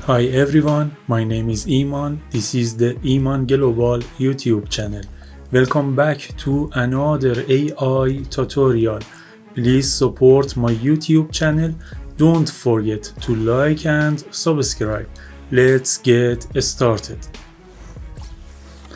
Hi everyone, my name is Iman. This is the Iman Global YouTube channel. Welcome back to another AI tutorial. Please support my YouTube channel. Don't forget to like and subscribe. Let's get started.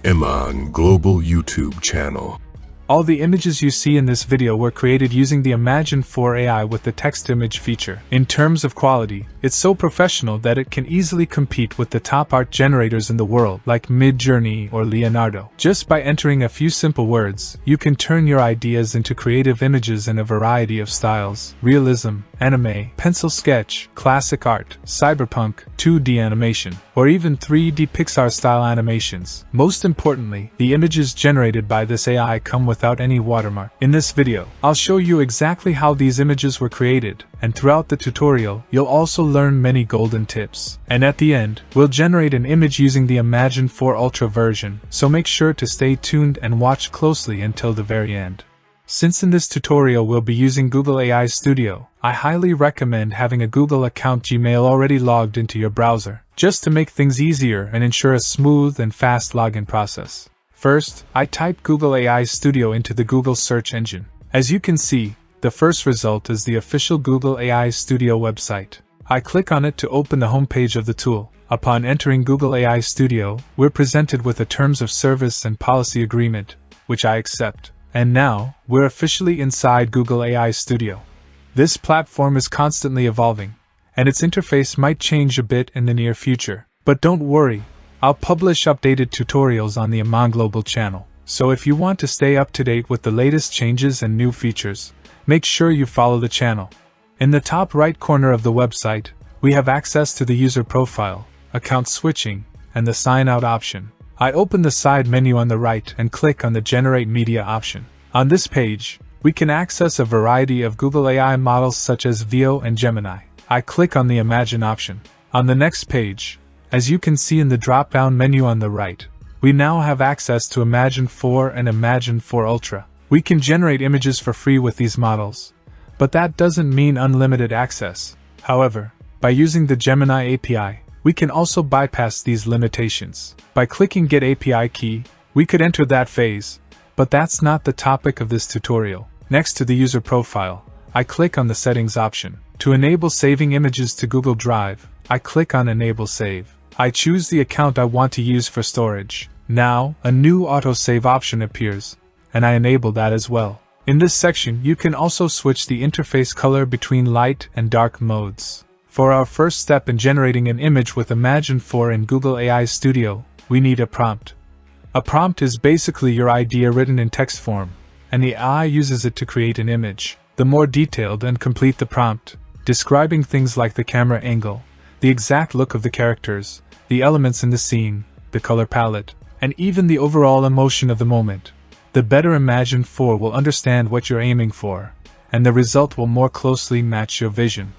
Imagen Global YouTube channel. All the images you see in this video were created using the Imagen 4 AI with the text-image feature. In terms of quality, it's so professional that it can easily compete with the top art generators in the world like Midjourney or Leonardo. Just by entering a few simple words, you can turn your ideas into creative images in a variety of styles: realism, anime, pencil sketch, classic art, cyberpunk, 2D animation, or even 3D Pixar-style animations. Most importantly, the images generated by this AI come without any watermark. In this video, I'll show you exactly how these images were created, and throughout the tutorial, you'll also learn many golden tips. And at the end, we'll generate an image using the Imagen 4 Ultra version, so make sure to stay tuned and watch closely until the very end. Since in this tutorial we'll be using Google AI Studio, I highly recommend having a Google account Gmail already logged into your browser, just to make things easier and ensure a smooth and fast login process. First, I type Google AI Studio into the Google search engine. As you can see, the first result is the official Google AI Studio website. I click on it to open the homepage of the tool. Upon entering Google AI Studio, we're presented with a Terms of Service and Policy Agreement, which I accept. And now, we're officially inside Google AI Studio. This platform is constantly evolving, and its interface might change a bit in the near future. But don't worry, I'll publish updated tutorials on the Imagen Global channel. So if you want to stay up to date with the latest changes and new features, make sure you follow the channel. In the top right corner of the website, we have access to the user profile, account switching, and the sign out option. I open the side menu on the right and click on the Generate Media option. On this page, we can access a variety of Google AI models such as Veo and Gemini. I click on the Imagen option. On the next page, as you can see in the drop-down menu on the right, we now have access to Imagen 4 and Imagen 4 Ultra. We can generate images for free with these models, but that doesn't mean unlimited access. However, by using the Gemini API, we can also bypass these limitations. By clicking Get API Key, we could enter that phase, but that's not the topic of this tutorial. Next to the user profile, I click on the Settings option. To enable saving images to Google Drive, I click on Enable Save. I choose the account I want to use for storage. Now, a new autosave option appears, and I enable that as well. In this section, you can also switch the interface color between light and dark modes. For our first step in generating an image with Imagen 4 in Google AI Studio, we need a prompt. A prompt is basically your idea written in text form, and the AI uses it to create an image. The more detailed and complete the prompt, describing things like the camera angle, the exact look of the characters, the elements in the scene, the color palette, and even the overall emotion of the moment, the better Imagen 4 will understand what you're aiming for, and the result will more closely match your vision.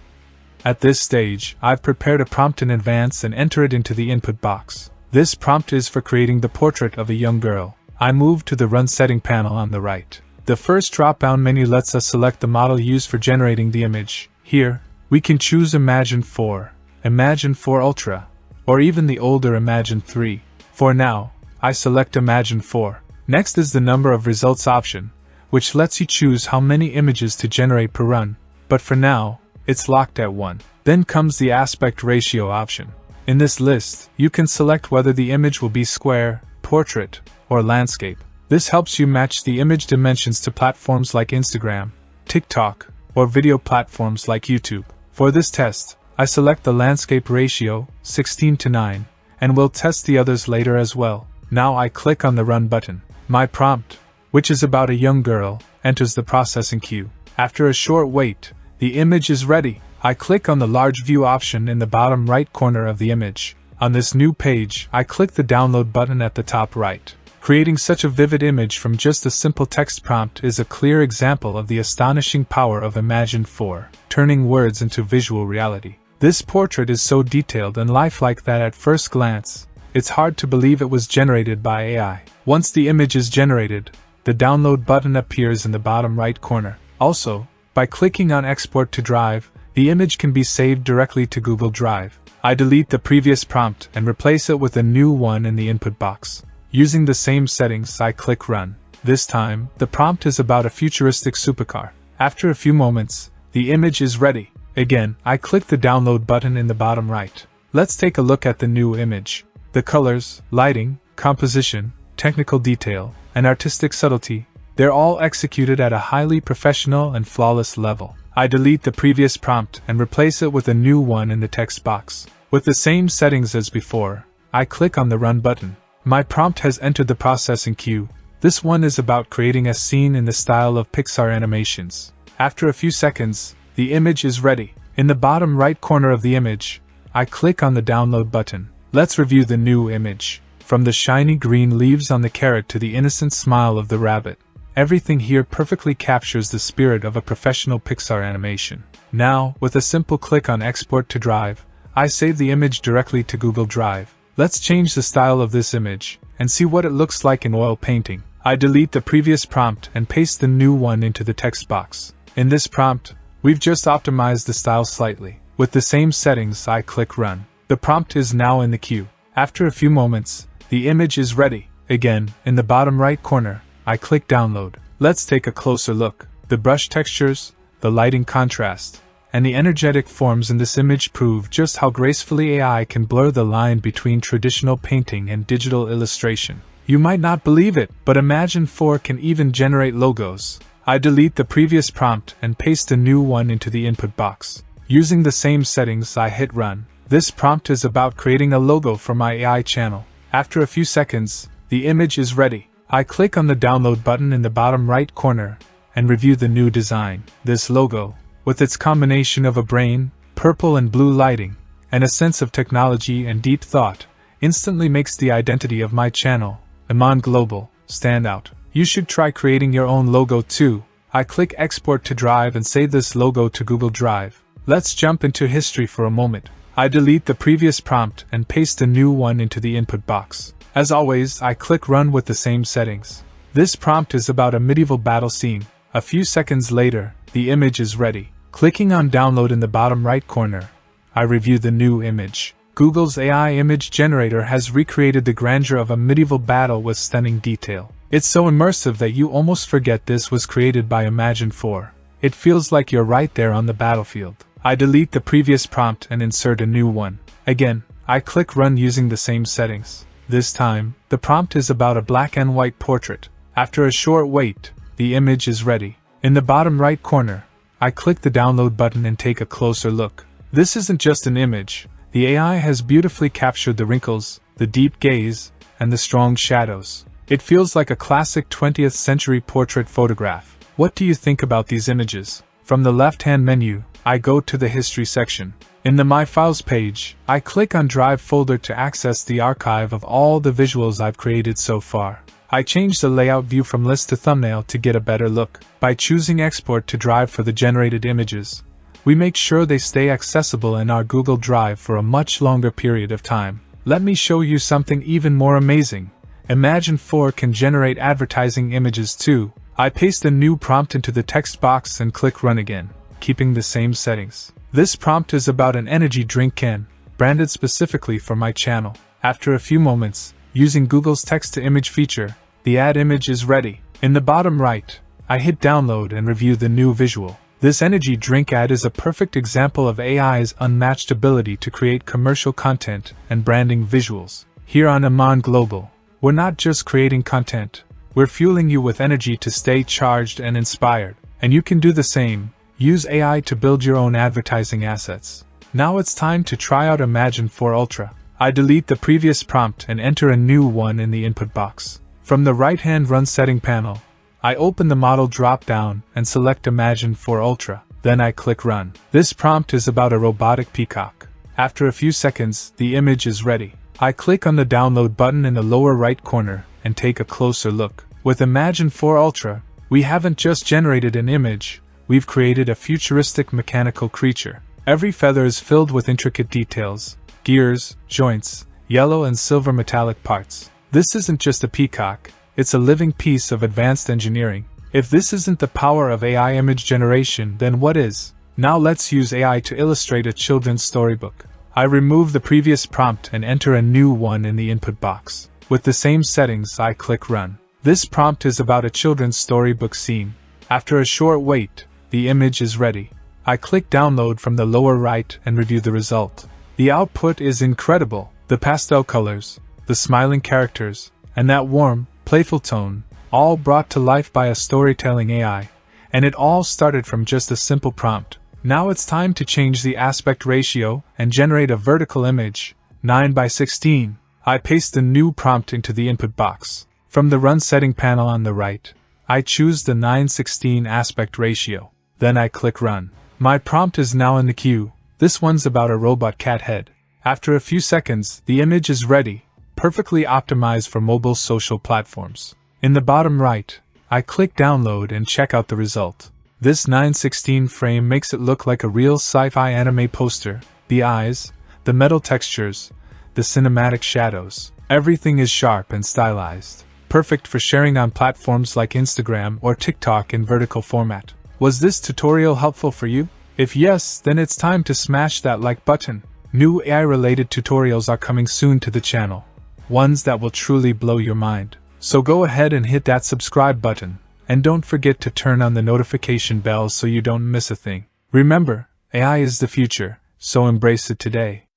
At this stage, I've prepared a prompt in advance and enter it into the input box. This prompt is for creating the portrait of a young girl. I move to the Run Setting panel on the right. The first drop-down menu lets us select the model used for generating the image. Here, we can choose Imagen 4, Imagen 4 Ultra, or even the older Imagen 3. For now, I select Imagen 4. Next is the Number of Results option, which lets you choose how many images to generate per run, but for now, it's locked at 1. Then comes the Aspect Ratio option. In this list, you can select whether the image will be square, portrait, or landscape. This helps you match the image dimensions to platforms like Instagram, TikTok, or video platforms like YouTube. For this test, I select the landscape ratio, 16:9, and will test the others later as well. Now I click on the Run button. My prompt, which is about a young girl, enters the processing queue. After a short wait, the image is ready. I click on the Large View option in the bottom right corner of the image. On this new page, I click the Download button at the top right. Creating such a vivid image from just a simple text prompt is a clear example of the astonishing power of Imagen 4, turning words into visual reality. This portrait is so detailed and lifelike that at first glance, it's hard to believe it was generated by AI. Once the image is generated, the Download button appears in the bottom right corner. Also, by clicking on Export to Drive, the image can be saved directly to Google Drive. I delete the previous prompt and replace it with a new one in the input box. Using the same settings, I click Run. This time, the prompt is about a futuristic supercar. After a few moments, the image is ready. Again, I click the download button in the bottom right. Let's take a look at the new image. The colors, lighting, composition, technical detail, and artistic subtlety, they're all executed at a highly professional and flawless level. I delete the previous prompt and replace it with a new one in the text box. With the same settings as before, I click on the Run button. My prompt has entered the processing queue. This one is about creating a scene in the style of Pixar animations. After a few seconds, the image is ready. In the bottom right corner of the image, I click on the download button. Let's review the new image. From the shiny green leaves on the carrot to the innocent smile of the rabbit, everything here perfectly captures the spirit of a professional Pixar animation. Now, with a simple click on Export to Drive, I save the image directly to Google Drive. Let's change the style of this image and see what it looks like in oil painting. I delete the previous prompt and paste the new one into the text box. In this prompt, we've just optimized the style slightly. With the same settings, I click Run. The prompt is now in the queue. After a few moments, the image is ready. Again, in the bottom right corner, I click Download. Let's take a closer look. The brush textures, the lighting contrast, and the energetic forms in this image prove just how gracefully AI can blur the line between traditional painting and digital illustration. You might not believe it, but Imagen 4 can even generate logos. I delete the previous prompt and paste a new one into the input box. Using the same settings, I hit Run. This prompt is about creating a logo for my AI channel. After a few seconds, the image is ready. I click on the download button in the bottom right corner and review the new design. This logo, with its combination of a brain, purple and blue lighting, and a sense of technology and deep thought, instantly makes the identity of my channel, Imagen Global, stand out. You should try creating your own logo too. I click Export to Drive and save this logo to Google Drive. Let's jump into history for a moment. I delete the previous prompt and paste a new one into the input box. As always, I click Run with the same settings. This prompt is about a medieval battle scene. A few seconds later, the image is ready. Clicking on Download in the bottom right corner, I review the new image. Google's AI image generator has recreated the grandeur of a medieval battle with stunning detail. It's so immersive that you almost forget this was created by Imagen 4. It feels like you're right there on the battlefield. I delete the previous prompt and insert a new one. Again, I click Run using the same settings. This time, the prompt is about a black and white portrait. After a short wait, the image is ready. In the bottom right corner, I click the download button and take a closer look. This isn't just an image. The AI has beautifully captured the wrinkles, the deep gaze, and the strong shadows. It feels like a classic 20th century portrait photograph. What do you think about these images? From the left-hand menu, I go to the History section. In the My Files page, I click on Drive folder to access the archive of all the visuals I've created so far. I change the layout view from list to thumbnail to get a better look. By choosing Export to Drive for the generated images, we make sure they stay accessible in our Google Drive for a much longer period of time. Let me show you something even more amazing. Imagen 4 can generate advertising images too. I paste a new prompt into the text box and click Run again, keeping the same settings. This prompt is about an energy drink can, branded specifically for my channel. After a few moments, using Google's text-to-image feature, the ad image is ready. In the bottom right, I hit Download and review the new visual. This energy drink ad is a perfect example of AI's unmatched ability to create commercial content and branding visuals. Here on Imagen Global, we're not just creating content, we're fueling you with energy to stay charged and inspired. And you can do the same. Use AI to build your own advertising assets. Now it's time to try out Imagen 4 Ultra. I delete the previous prompt and enter a new one in the input box. From the right-hand Run setting panel, I open the model drop-down and select Imagen 4 Ultra. Then I click Run. This prompt is about a robotic peacock. After a few seconds, the image is ready. I click on the download button in the lower right corner and take a closer look. With Imagen 4 Ultra, we haven't just generated an image, we've created a futuristic mechanical creature. Every feather is filled with intricate details, gears, joints, yellow and silver metallic parts. This isn't just a peacock, it's a living piece of advanced engineering. If this isn't the power of AI image generation, then what is? Now let's use AI to illustrate a children's storybook. I remove the previous prompt and enter a new one in the input box. With the same settings, I click Run. This prompt is about a children's storybook scene. After a short wait, the image is ready. I click Download from the lower right and review the result. The output is incredible. The pastel colors, the smiling characters, and that warm, playful tone, all brought to life by a storytelling AI. And it all started from just a simple prompt. Now it's time to change the aspect ratio and generate a vertical image, 9:16. I paste the new prompt into the input box. From the Run setting panel on the right, I choose the 9:16 aspect ratio. Then I click Run. My prompt is now in the queue. This one's about a robot cat head. After a few seconds, the image is ready, perfectly optimized for mobile social platforms. In the bottom right, I click Download and check out the result. This 9:16 frame makes it look like a real sci-fi anime poster. The eyes, the metal textures, the cinematic shadows. Everything is sharp and stylized. Perfect for sharing on platforms like Instagram or TikTok in vertical format. Was this tutorial helpful for you? If yes, then it's time to smash that like button. New AI-related tutorials are coming soon to the channel. Ones that will truly blow your mind. So go ahead and hit that subscribe button. And don't forget to turn on the notification bell so you don't miss a thing. Remember, AI is the future, so embrace it today.